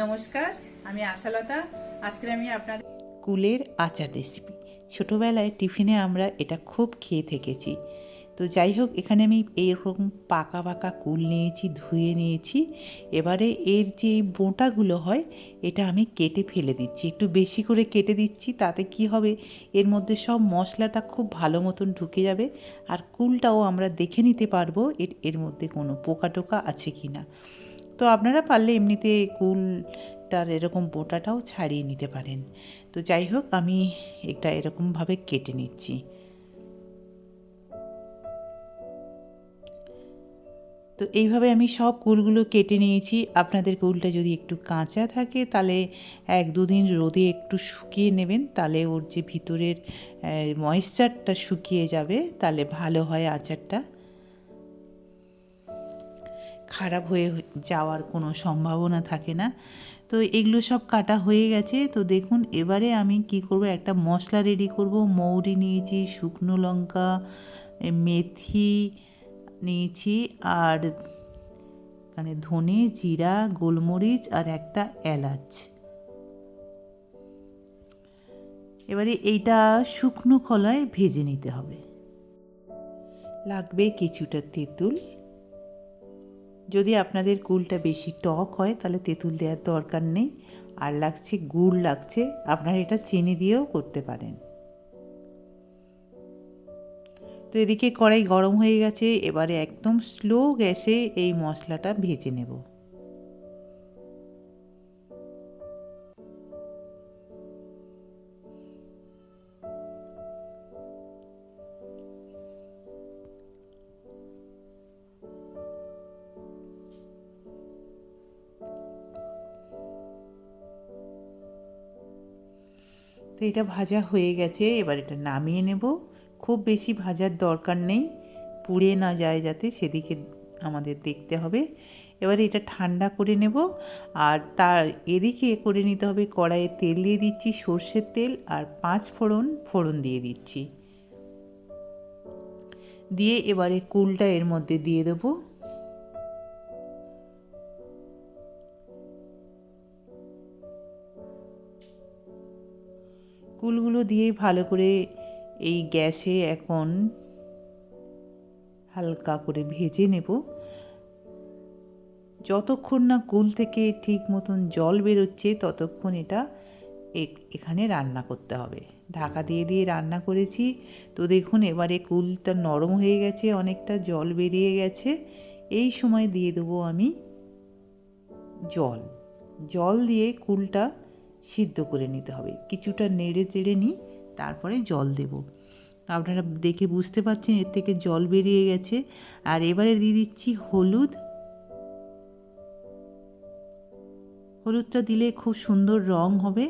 নমস্কার, আমি আশালতা। আজকে আমি আপনাদের কুলের আচার রেসিপি। ছোটোবেলায় টিফিনে আমরা এটা খুব খেয়ে থেকেছি। তো যাই হোক, এখানে আমি এইরকম পাকা পাকা কুল নিয়েছি, ধুয়ে নিয়েছি। এবারে এর যে বোঁটাগুলো হয় এটা আমি কেটে ফেলে দিচ্ছি, একটু বেশি করে কেটে দিচ্ছি। তাতে কি হবে, এর মধ্যে সব মশলাটা খুব ভালো মতন ঢুকে যাবে, আর কুলটাও আমরা দেখে নিতে পারবো এর মধ্যে কোনো পোকা টোকা আছে কি না। তো আপনারা পারলে এমনিতে কুলটার এরকম বোঁটাটাও ছাড়িয়ে নিতে পারেন। তো যাই হোক, আমি এটা এরকমভাবে কেটে নিচ্ছি। তো এইভাবে আমি সব কুলগুলো কেটে নিয়েছি। আপনাদের কুলটা যদি একটু কাঁচা থাকে তাহলে 1-2 দিন রোদে একটু শুকিয়ে নেবেন, তাহলে ওর যে ভিতরের ময়েশ্চারটা শুকিয়ে যাবে, তাহলে ভালো হয় আচারটা। খারাপ হয়ে যাওয়ার কোনো সম্ভাবনা থাকে না। তো এগুলো সব কাটা হয়ে গেছে। তো দেখুন, এবারে আমি কি করব, একটা মশলা রেডি করব। মৌরি নিয়েছি, শুকনো লঙ্কা, মেথি নিয়েছি, আর এখানে ধনে, জিরা, গোলমরিচ আর একটা এলাচ। এবারে এইটা শুকনো খোলায় ভেজে নিতে হবে। লাগবে কিছুটা তেঁতুল। যদি আপনাদের কুলটা বেশি টক হয় তাহলে তেঁতুল দেওয়ার দরকার নেই। আর লাগছে গুড়, লাগছে, আপনারা এটা চিনি দিয়েও করতে পারেন। তো এদিকে কড়াই গরম হয়ে গেছে, এবারে একদম স্লো গ্যাসে এই মশলাটা ভেজে নেব। তো এটা ভাজা হয়ে গেছে, এবার এটা নামিয়ে নেব। খুব বেশি ভাজার দরকার নেই, পুড়ে না যায় যাতে, সেদিকে আমাদের দেখতে হবে। এবারে এটা ঠান্ডা করে নেব। আর তার এদিকে করে নিতে হবে, কড়াইয়ে তেল দিয়ে দিচ্ছি, সর্ষের তেল, আর 5 ফোড়ন দিয়ে দিচ্ছি। দিয়ে এবারে কুলটা এর মধ্যে দিয়ে দেবো। কুলগুলো দিয়ে ভালো করে এই গ্যাসে এখন হালকা করে ভেজে নেব। যতক্ষণ না কুল থেকে ঠিক মতন জল বেরোচ্ছে ততক্ষণ এটা এখানে রান্না করতে হবে। ঢাকা দিয়ে দিয়ে রান্না করেছি। তো দেখুন, এবারে কুলটা নরম হয়ে গেছে, অনেকটা জল বেরিয়ে গেছে। এই সময় দিয়ে দেবো আমি জল। জল দিয়ে কুলটা সিদ্ধ করে নিতে হবে। কিছুটা নেড়ে চেড়ে নিই, তারপরে জল দেব। আপনারা দেখে বুঝতে পারছেন এর থেকে জল বেরিয়ে গেছে। আর এবারে দিয়ে দিচ্ছি হলুদ। হলুদটা দিলে খুব সুন্দর রং হবে।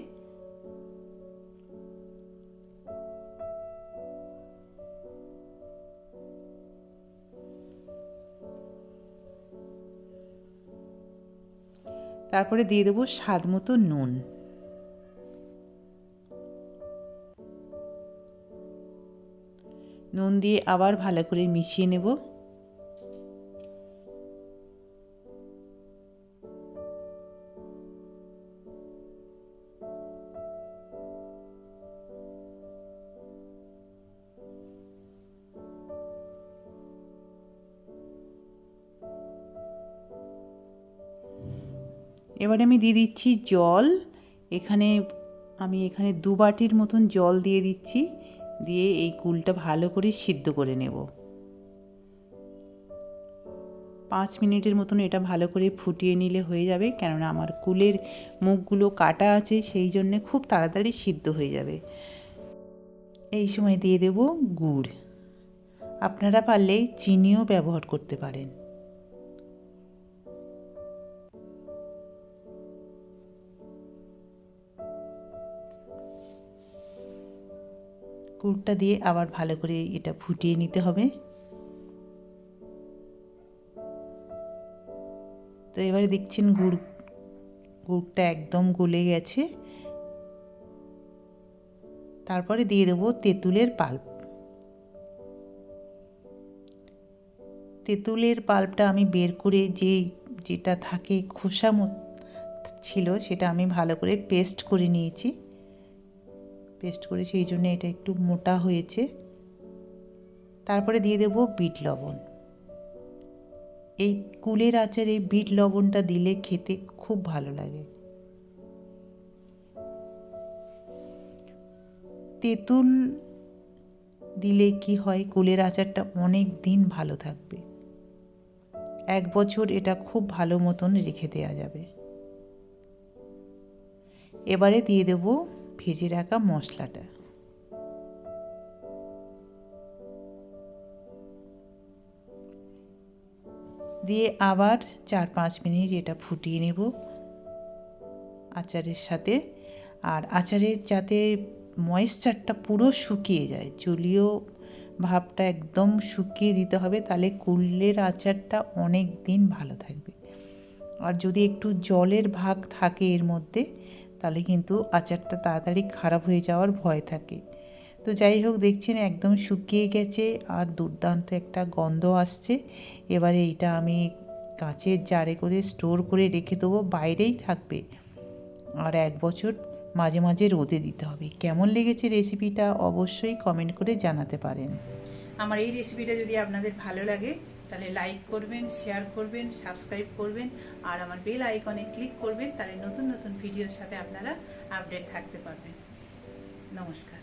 তারপরে দিয়ে দেবো স্বাদ মতো নুন। নুন দিয়ে আবার ভালো করে মিশিয়ে নেব। এবারে আমি দিয়ে দিচ্ছি জল। আমি এখানে 2 বাটির মতন জল দিয়ে দিচ্ছি। দিয়ে এই কুলটা ভালো করে সিদ্ধ করে নেব। 5 মিনিটের মতন এটা ভালো করে ফুটিয়ে নিলে হয়ে যাবে, কেননা আমার কুলের মুখগুলো কাটা আছে, সেই জন্যে খুব তাড়াতাড়ি সিদ্ধ হয়ে যাবে। এই সময় দিয়ে দেব গুড়। আপনারা পারলে চিনিও ব্যবহার করতে পারেন। গুড়টা দিয়ে আবার ভালো করে এটা ফুটিয়ে নিতে হবে। তো এবারে দেখছেন গুড়টা একদম গলে গেছে। তারপরে দিয়ে দেবো তেঁতুলের পাল্প। তেঁতুলের পাল্পটা আমি বের করে যেটা থাকে খোসা ছিল সেটা আমি ভালো করে পেস্ট করে নিয়েছি। পেস্ট করে সেই জন্য এটা একটু মোটা হয়েছে। তারপরে দিয়ে দেব বিট লবণ। এই কুলের আচারে বিট লবণটা দিলে খেতে খুব ভালো লাগে। তেঁতুল দিলে কি হয়, কুলের আচারটা অনেক দিন ভালো থাকবে। 1 বছর এটা খুব ভালো মতন রেখে দেওয়া যাবে। এবারে দিয়ে দেব ভেজে রাখা মশলাটা। দিয়ে আবার 4-5 মিনিট এটা ফুটিয়ে নেব আচারের সাথে। আর আচারের যাতে ময়েশ্চারটা পুরো শুকিয়ে যায়, জলীয় ভাবটা একদম শুকিয়ে দিতে হবে, তাহলে কুলের আচারটা অনেক দিন ভালো থাকবে। আর যদি একটু জলের ভাগ থাকে এর মধ্যে, তাহলে কিন্তু আচারটা তাড়াতাড়ি খারাপ হয়ে যাওয়ার ভয় থাকে। তো যাই হোক, দেখছেন একদম শুকিয়ে গেছে আর দুর্দান্ত একটা গন্ধ আসছে। এবারে এইটা আমি কাঁচের জারে করে স্টোর করে রেখে দেবো, বাইরেই থাকবে। আর 1 বছর মাঝে মাঝে রোদে দিতে হবে। কেমন লেগেছে রেসিপিটা অবশ্যই কমেন্ট করে জানাতে পারেন। আমার এই রেসিপিটা যদি আপনাদের ভালো লাগে তাহলে লাইক করবেন, শেয়ার করবেন, সাবস্ক্রাইব করবেন আর আমার বেল আইকনে ক্লিক করবেন, তাহলে নতুন নতুন ভিডিওর সাথে আপনারা আপডেট থাকতে পারবেন। নমস্কার।